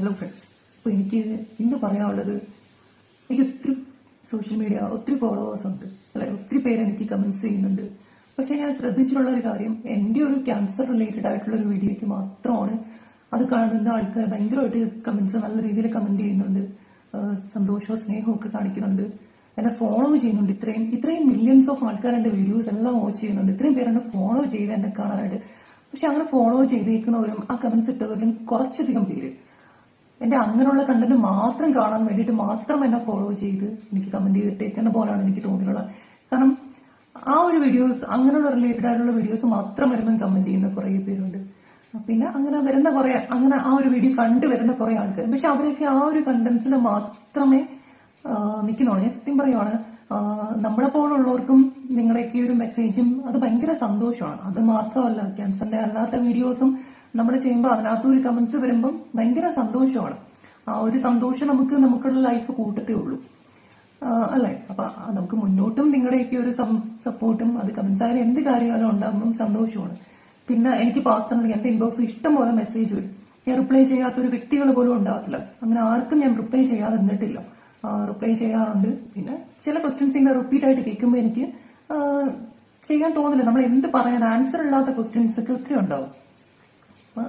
Hello friends. അപ്പോൾ എനിക്ക് ഇന്ന് പറയാനുള്ളത്, എനിക്ക് ഒത്തിരി സോഷ്യൽ മീഡിയ ഒത്തിരി ഫോളോവേഴ്സ് ഉണ്ട്, അല്ലെ, ഒത്തിരി പേര് എനിക്ക് കമന്റ്സ് ചെയ്യുന്നുണ്ട്. പക്ഷെ ഞാൻ ശ്രദ്ധിച്ചിട്ടുള്ള ഒരു കാര്യം, എൻ്റെ ഒരു ക്യാൻസർ റിലേറ്റഡ് ആയിട്ടുള്ള ഒരു വീഡിയോയ്ക്ക് മാത്രമാണ് അത് കാണുന്ന ആൾക്കാർ ഭയങ്കരമായിട്ട് കമന്റ്സ് നല്ല രീതിയിൽ കമന്റ് ചെയ്യുന്നുണ്ട്, സന്തോഷവും സ്നേഹവും ഒക്കെ കാണിക്കുന്നുണ്ട്, എന്നെ ഫോളോ ചെയ്യുന്നുണ്ട്. ഇത്രയും മില്യൺസ് ഓഫ് ആൾക്കാർ എൻ്റെ വീഡിയോസ് എല്ലാം വാച്ച് ചെയ്യുന്നുണ്ട്. ഇത്രയും പേര് എന്നെ ഫോളോ ചെയ്ത് എന്നെ കാണാനായിട്ട്. പക്ഷെ അങ്ങനെ ഫോളോ ചെയ്തേക്കുന്നവരും ആ കമന്റ്സ് ഇട്ടവരും കുറച്ചധികം പേര് എന്റെ അങ്ങനെയുള്ള കണ്ടന്റ് മാത്രം കാണാൻ വേണ്ടിയിട്ട് മാത്രം എന്നെ ഫോളോ ചെയ്ത് എനിക്ക് കമന്റ് ചെയ്തിട്ടേക്കുന്ന പോലാണ് എനിക്ക് തോന്നിയിട്ടുള്ളത്. കാരണം ആ ഒരു വീഡിയോസ്, അങ്ങനെയുള്ള റിലേറ്റഡ് ആയിട്ടുള്ള വീഡിയോസ് മാത്രം വരുമ്പോൾ കമന്റ് ചെയ്യുന്ന കുറെ പേരുണ്ട്. പിന്നെ അങ്ങനെ വരുന്ന കുറെ, അങ്ങനെ ആ ഒരു വീഡിയോ കണ്ടു വരുന്ന കുറെ ആൾക്കാർ, പക്ഷെ അവരൊക്കെ ആ ഒരു കണ്ടന്റ്സിൽ മാത്രമേ നിൽക്കുന്നുള്ളൂ. ഞാൻ സത്യം പറയുവാണ്, നമ്മളെ പോലുള്ളവർക്കും നിങ്ങളുടെയൊക്കെ ഒരു മെസ്സേജും അത് ഭയങ്കര സന്തോഷമാണ്. അത് മാത്രമല്ല, ക്യാൻസറിന്റെ അല്ലാത്ത വീഡിയോസും നമ്മൾ ചെയ്യുമ്പോൾ അതിനകത്ത് ഒരു കമന്റ്സ് വരുമ്പം ഭയങ്കര സന്തോഷമാണ്. ആ ഒരു സന്തോഷം നമുക്കുള്ള ലൈഫ് കൂട്ടത്തേ ഉള്ളൂ, അല്ലേ? അപ്പൊ നമുക്ക് മുന്നോട്ടും നിങ്ങളുടെയൊക്കെ ഒരു സപ്പോർട്ടും, അത് കമന്റ്സ് ആയാലും എന്ത് കാര്യമായാലും ഉണ്ടാകുമ്പം സന്തോഷമാണ്. പിന്നെ എനിക്ക് പേഴ്സണലി എന്റെ ഇൻബോക്സ് ഇഷ്ടം പോലെ മെസ്സേജ് വരും. ഞാൻ റിപ്ലൈ ചെയ്യാത്തൊരു വ്യക്തികൾ പോലും ഉണ്ടാകത്തില്ല. അങ്ങനെ ആർക്കും ഞാൻ റിപ്ലൈ ചെയ്യാതെ നിന്നിട്ടില്ല, റിപ്ലൈ ചെയ്യാറുണ്ട്. പിന്നെ ചില ക്വസ്റ്റ്യൻസ് ഇങ്ങനെ റിപ്പീറ്റ് ആയിട്ട് കേൾക്കുമ്പോൾ എനിക്ക് ചെയ്യാൻ തോന്നില്ല. നമ്മൾ എന്ത് പറയാൻ, ആൻസർ ഇല്ലാത്ത ക്വസ്റ്റ്യൻസ് ഒക്കെ ഒത്തിരി ഉണ്ടാവും.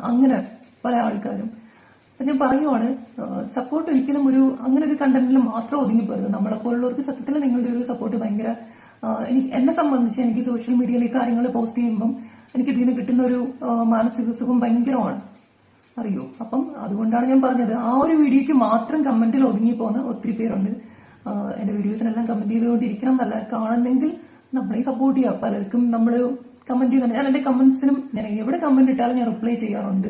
അങ്ങനെ പല ആൾക്കാരും. ഞാൻ പറയുവാണ്, സപ്പോർട്ട് ഒരിക്കലും അങ്ങനെ ഒരു കണ്ടന്റിൽ മാത്രം ഒതുങ്ങിപ്പോരുത്. നമ്മളെ പോലുള്ളവർക്ക് സത്യത്തിൽ നിങ്ങളുടെ ഒരു സപ്പോർട്ട് ഭയങ്കര, എന്നെ സംബന്ധിച്ച് എനിക്ക് സോഷ്യൽ മീഡിയയിൽ ഈ കാര്യങ്ങൾ പോസ്റ്റ് ചെയ്യുമ്പം എനിക്ക് ഇതിൽ നിന്ന് കിട്ടുന്ന ഒരു മാനസിക സുഖം ഭയങ്കരമാണ്, അറിയോ? അപ്പം അതുകൊണ്ടാണ് ഞാൻ പറഞ്ഞത്, ആ ഒരു വീഡിയോക്ക് മാത്രം കമന്റിൽ ഒതുങ്ങിപ്പോകുന്ന ഒത്തിരി പേരുണ്ട്. എന്റെ വീഡിയോസിനെല്ലാം കമന്റ് ചെയ്തുകൊണ്ടിരിക്കണം എന്നല്ല, കാണുന്നെങ്കിൽ നമ്മളെ സപ്പോർട്ട് ചെയ്യാം. പലർക്കും നമ്മൾ കമന്റ് ചെയ്യുന്നുണ്ട്. ഞാൻ എന്റെ കമന്റ്സിനും, ഞാൻ എവിടെ കമന്റ് ഇട്ടാലും ഞാൻ റിപ്ലൈ ചെയ്യാറുണ്ട്.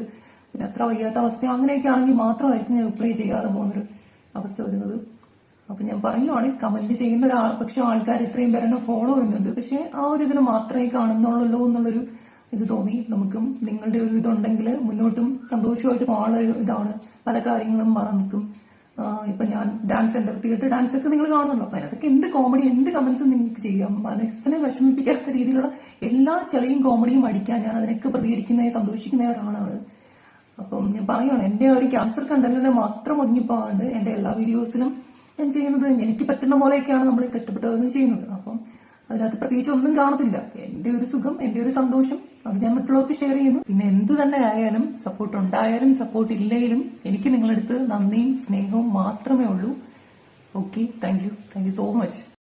പിന്നെ അത്ര വയ്യാത്ത അവസ്ഥ അങ്ങനെയൊക്കെ ആണെങ്കിൽ മാത്രമായിരിക്കും ഞാൻ റിപ്ലൈ ചെയ്യാതെ പോകുന്നൊരു അവസ്ഥ വരുന്നത്. അപ്പൊ ഞാൻ പറയുവാണ്, കമന്റ് ചെയ്യുന്ന പക്ഷെ ആൾക്കാർ ഇത്രയും പേരെന്നെ ഫോളോ ചെയ്യുന്നുണ്ട്, പക്ഷെ ആ ഒരു ഇതിന് മാത്രമേ കാണുന്നുള്ളൂ എന്നുള്ളൊരു ഇത് തോന്നി. നമുക്കും നിങ്ങളുടെ ഒരു ഇതുണ്ടെങ്കിൽ മുന്നോട്ടും സന്തോഷമായിട്ട് പോകാനുള്ള ഇതാണ്. പല കാര്യങ്ങളും മറന്നിട്ടും ഇപ്പൊ ഞാൻ ഡാൻസ് എന്റെ തിയേറ്റർ ഡാൻസ് ഒക്കെ നിങ്ങൾ കാണുന്നുണ്ടോ? അപ്പൊ അതിനകത്തൊക്കെ എന്ത് കോമഡി, എന്ത് കമന്റ്സും നിങ്ങൾക്ക് ചെയ്യാം. മനസ്സിനെ വിഷമിപ്പിക്കാത്ത രീതിയിലുള്ള എല്ലാ ചെളിയും കോമഡിയും അടിക്കാൻ ഞാൻ അതിനൊക്കെ പ്രതികരിക്കുന്ന, സന്തോഷിക്കുന്ന ഒരാളാണ്. അപ്പം ഞാൻ പറയുകയാണ്, എന്റെ ഒരു ക്യാൻസർ കണ്ടന്റിനെ മാത്രം ഒതുങ്ങിപ്പോകാണ്ട് എന്റെ എല്ലാ വീഡിയോസിലും ഞാൻ ചെയ്യുന്നത് എനിക്ക് പറ്റുന്ന പോലെയൊക്കെയാണ് നമ്മൾ കഷ്ടപ്പെട്ടതൊന്നും ചെയ്യുന്നത്. അപ്പം അതിനകത്ത് പ്രത്യേകിച്ച് ഒന്നും കാണത്തില്ല. എന്റെ ഒരു സുഖം, എന്റെ ഒരു സന്തോഷം, അത് ഞാൻ മറ്റുള്ളവർക്ക് ഷെയർ ചെയ്യുന്നു. പിന്നെ എന്ത് തന്നെ ആയാലും, സപ്പോർട്ട് ഉണ്ടായാലും സപ്പോർട്ട് ഇല്ലെങ്കിലും എനിക്ക് നിങ്ങളടുത്ത് നന്ദിയും സ്നേഹവും മാത്രമേ ഉള്ളൂ. Okay, thank you so much.